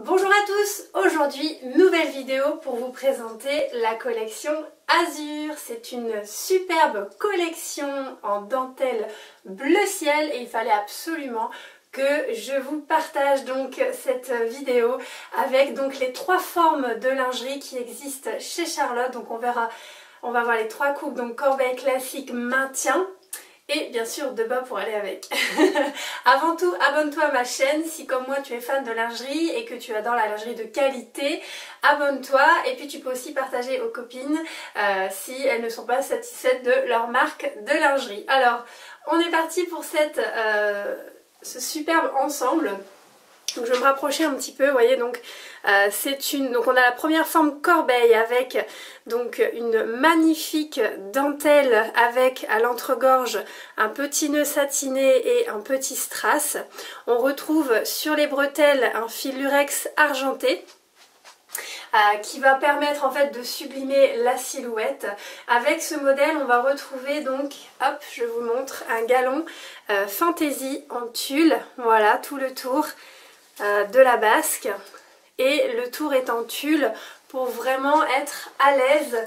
Bonjour à tous, aujourd'hui nouvelle vidéo pour vous présenter la collection Azur. C'est une superbe collection en dentelle bleu ciel et il fallait absolument que je vous partage donc cette vidéo avec donc les trois formes de lingerie qui existent chez Charlotte. Donc on va voir les trois coupes, donc corbeille classique, maintien. Et bien sûr de bas pour aller avec. Avant tout, abonne-toi à ma chaîne si comme moi tu es fan de lingerie et que tu adores la lingerie de qualité. Abonne-toi et puis tu peux aussi partager aux copines si elles ne sont pas satisfaites de leur marque de lingerie. Alors, on est parti pour ce superbe ensemble. Donc je vais me rapprocher un petit peu, vous voyez, donc donc on a la première forme corbeille avec donc une magnifique dentelle avec à l'entre-gorge un petit nœud satiné et un petit strass. On retrouve sur les bretelles un fil lurex argenté. Qui va permettre en fait de sublimer la silhouette. Avec ce modèle on va retrouver donc, hop je vous montre, un galon fantaisie en tulle, voilà tout le tour de la basque et le tour est en tulle pour vraiment être à l'aise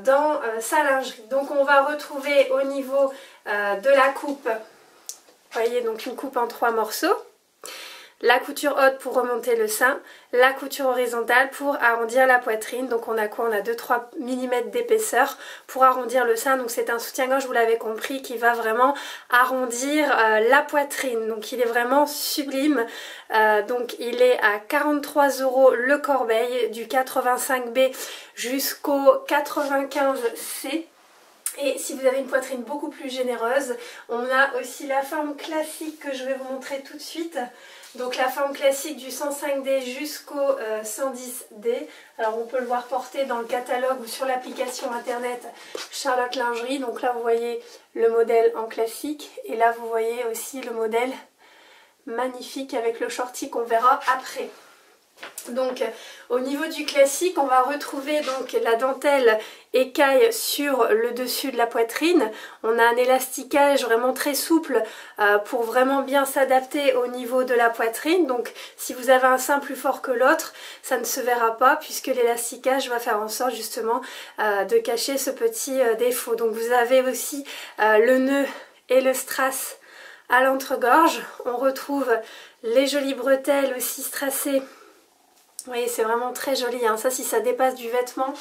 dans sa lingerie. Donc on va retrouver au niveau de la coupe, vous voyez donc une coupe en 3 morceaux. La couture haute pour remonter le sein, la couture horizontale pour arrondir la poitrine. Donc on a quoi? On a 2-3 mm d'épaisseur pour arrondir le sein. Donc c'est un soutien-gorge, vous l'avez compris, qui va vraiment arrondir la poitrine. Donc il est vraiment sublime. Donc il est à 43 € le corbeille, du 85B jusqu'au 95C. Et si vous avez une poitrine beaucoup plus généreuse, on a aussi la forme classique que je vais vous montrer tout de suite. Donc la forme classique du 105D jusqu'au 110D. Alors on peut le voir porté dans le catalogue ou sur l'application internet Charlotte Lingerie. Donc là vous voyez le modèle en classique et là vous voyez aussi le modèle magnifique avec le shorty qu'on verra après. Donc au niveau du classique on va retrouver donc la dentelle écaille sur le dessus de la poitrine. On a un élasticage vraiment très souple pour vraiment bien s'adapter au niveau de la poitrine. Donc si vous avez un sein plus fort que l'autre, ça ne se verra pas puisque l'élasticage va faire en sorte justement de cacher ce petit défaut. Donc vous avez aussi le nœud et le strass à l'entre-gorge. On retrouve les jolies bretelles aussi strassées. Vous voyez, c'est vraiment très joli, hein. Ça si ça dépasse du vêtement,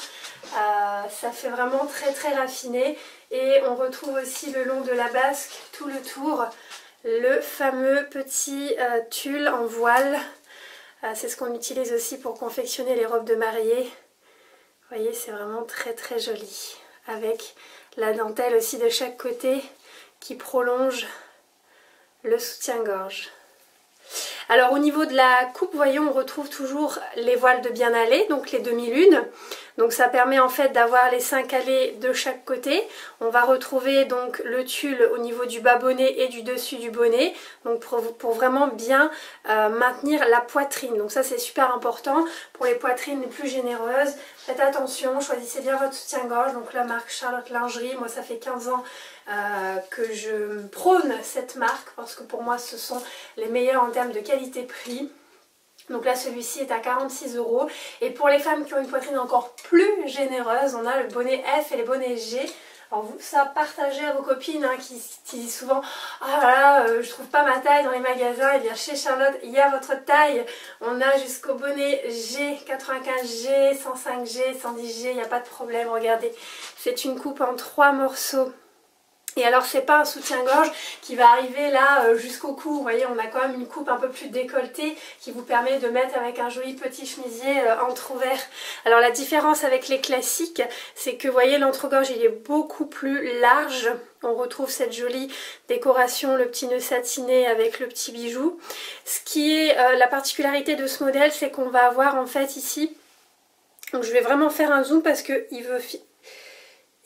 ça fait vraiment très très raffiné. Et on retrouve aussi le long de la basque, tout le tour, le fameux petit tulle en voile. C'est ce qu'on utilise aussi pour confectionner les robes de mariée. Vous voyez, c'est vraiment très très joli. Avec la dentelle aussi de chaque côté qui prolonge le soutien-gorge. Alors au niveau de la coupe, vous voyez, on retrouve toujours les voiles de bien aller, donc les demi-lunes. Donc ça permet en fait d'avoir les seins calés de chaque côté. On va retrouver donc le tulle au niveau du bas bonnet et du dessus du bonnet, donc pour vraiment bien maintenir la poitrine. Donc ça c'est super important pour les poitrines les plus généreuses. Faites attention, choisissez bien votre soutien-gorge. Donc la marque Charlotte Lingerie, moi ça fait 15 ans que je prône cette marque parce que pour moi ce sont les meilleurs en termes de qualité-prix. Donc là celui-ci est à 46 €. Et pour les femmes qui ont une poitrine encore plus généreuse, on a le bonnet F et les bonnets G. Alors vous, ça partagez à vos copines hein, qui disent souvent « Ah là là, je trouve pas ma taille dans les magasins ». Et bien chez Charlotte, il y a votre taille. On a jusqu'au bonnet G, 95G, 105G, 110G, il n'y a pas de problème. Regardez, c'est une coupe en 3 morceaux. Et alors c'est pas un soutien-gorge qui va arriver là jusqu'au cou, vous voyez on a quand même une coupe un peu plus décolletée qui vous permet de mettre avec un joli petit chemisier entrouvert. Alors la différence avec les classiques c'est que vous voyez l'entre-gorge il est beaucoup plus large. On retrouve cette jolie décoration, le petit nœud satiné avec le petit bijou. Ce qui est la particularité de ce modèle c'est qu'on va avoir en fait ici, donc je vais vraiment faire un zoom parce que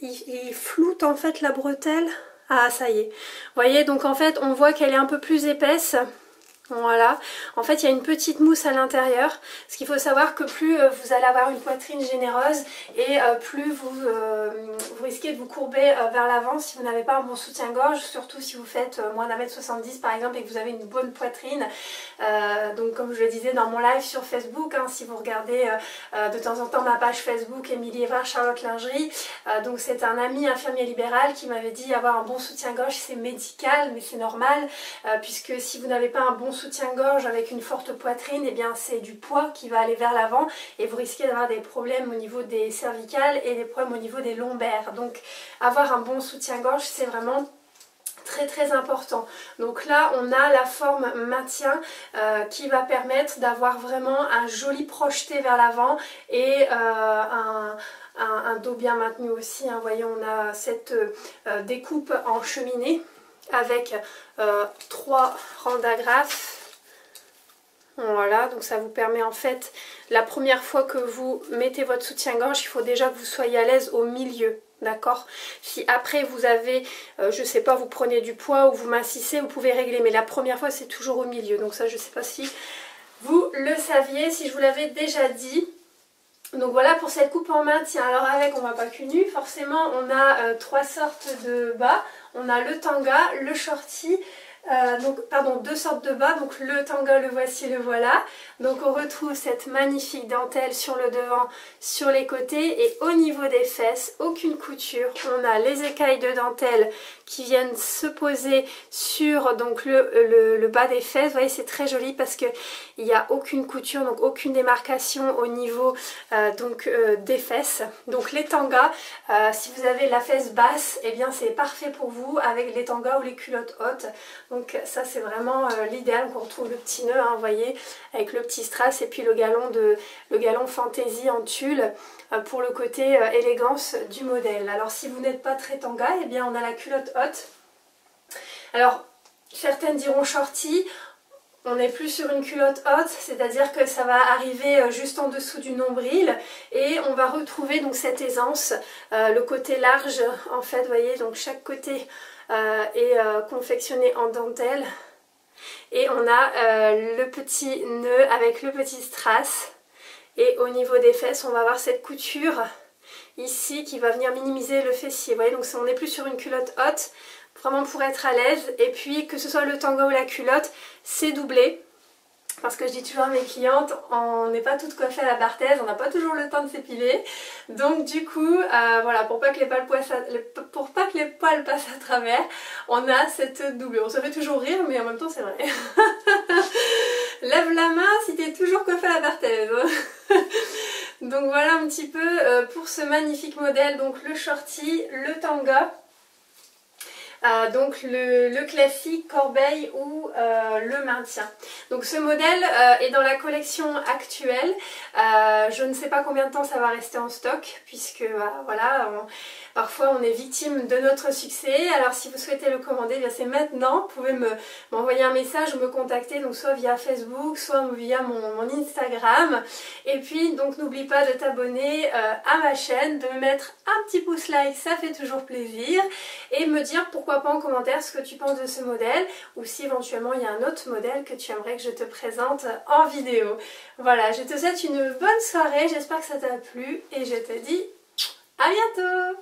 il floute en fait la bretelle. Ah ça y est. Vous voyez donc en fait on voit qu'elle est un peu plus épaisse. Voilà, en fait il y a une petite mousse à l'intérieur, parce qu'il faut savoir que plus vous allez avoir une poitrine généreuse et plus vous risquez de vous courber vers l'avant si vous n'avez pas un bon soutien-gorge, surtout si vous faites moins d'1m70 par exemple et que vous avez une bonne poitrine. Donc comme je le disais dans mon live sur Facebook, hein, si vous regardez de temps en temps ma page Facebook Émilie Évrard Charlotte Lingerie, donc c'est un ami infirmier libéral qui m'avait dit avoir un bon soutien-gorge c'est médical mais c'est normal, puisque si vous n'avez pas un bon soutien-gorge avec une forte poitrine, et bien c'est du poids qui va aller vers l'avant et vous risquez d'avoir des problèmes au niveau des cervicales et des problèmes au niveau des lombaires. Donc avoir un bon soutien-gorge c'est vraiment très important. Donc là on a la forme maintien qui va permettre d'avoir vraiment un joli projeté vers l'avant et un dos bien maintenu aussi, hein. Vous voyez on a cette découpe en cheminée avec 3 rangs d'agrafes. Voilà, donc ça vous permet en fait, la première fois que vous mettez votre soutien-gorge, il faut déjà que vous soyez à l'aise au milieu. D'accord? Si après vous avez, je sais pas, vous prenez du poids ou vous mincissez, vous pouvez régler. Mais la première fois c'est toujours au milieu. Donc ça je sais pas si vous le saviez, si je vous l'avais déjà dit. Donc voilà pour cette coupe en maintien. Alors avec on va pas cul nu, forcément on a 3 sortes de bas. On a le tanga, le shorty, donc pardon 2 sortes de bas, donc le tanga le voici, le voilà. Donc on retrouve cette magnifique dentelle sur le devant, sur les côtés et au niveau des fesses, aucune couture. On a les écailles de dentelle qui viennent se poser sur donc le bas des fesses. Vous voyez c'est très joli parce que il n'y a aucune couture, donc aucune démarcation au niveau des fesses. Donc les tangas, si vous avez la fesse basse, et eh bien c'est parfait pour vous avec les tangas ou les culottes hautes. Donc ça c'est vraiment l'idéal. On retrouve le petit nœud, hein, vous voyez, avec le petit strass et puis le galon fantaisie en tulle pour le côté élégance du modèle. Alors si vous n'êtes pas très tanga, et eh bien on a la culotte haute. Alors certaines diront shorty. On n'est plus sur une culotte haute, c'est-à-dire que ça va arriver juste en dessous du nombril et on va retrouver donc cette aisance, le côté large en fait, vous voyez, donc chaque côté est confectionné en dentelle et on a le petit nœud avec le petit strass et au niveau des fesses on va avoir cette couture ici qui va venir minimiser le fessier, vous voyez, donc on n'est plus sur une culotte haute. Vraiment pour être à l'aise, et puis que ce soit le tanga ou la culotte, c'est doublé. Parce que je dis toujours à mes clientes, on n'est pas toutes coiffées à la barthez, on n'a pas toujours le temps de s'épiler. Donc du coup, voilà, pour pas que les poils passent à travers, on a cette doublure. On se fait toujours rire, mais en même temps c'est vrai. Lève la main si t'es toujours coiffée à la barthez. Donc voilà un petit peu pour ce magnifique modèle, donc le shorty, le tanga. Donc le classique, corbeille ou le maintien. Donc ce modèle est dans la collection actuelle. Je ne sais pas combien de temps ça va rester en stock puisque voilà, parfois on est victime de notre succès. Alors si vous souhaitez le commander, bien c'est maintenant. Vous pouvez m'envoyer un message ou me contacter, donc soit via Facebook, soit via mon Instagram. Et puis donc n'oublie pas de t'abonner à ma chaîne, de me mettre un petit pouce like, ça fait toujours plaisir, et me dire pourquoi pas en commentaire ce que tu penses de ce modèle ou si éventuellement il y a un autre modèle que tu aimerais que je te présente en vidéo. Voilà, je te souhaite une bonne soirée, j'espère que ça t'a plu et je te dis à bientôt.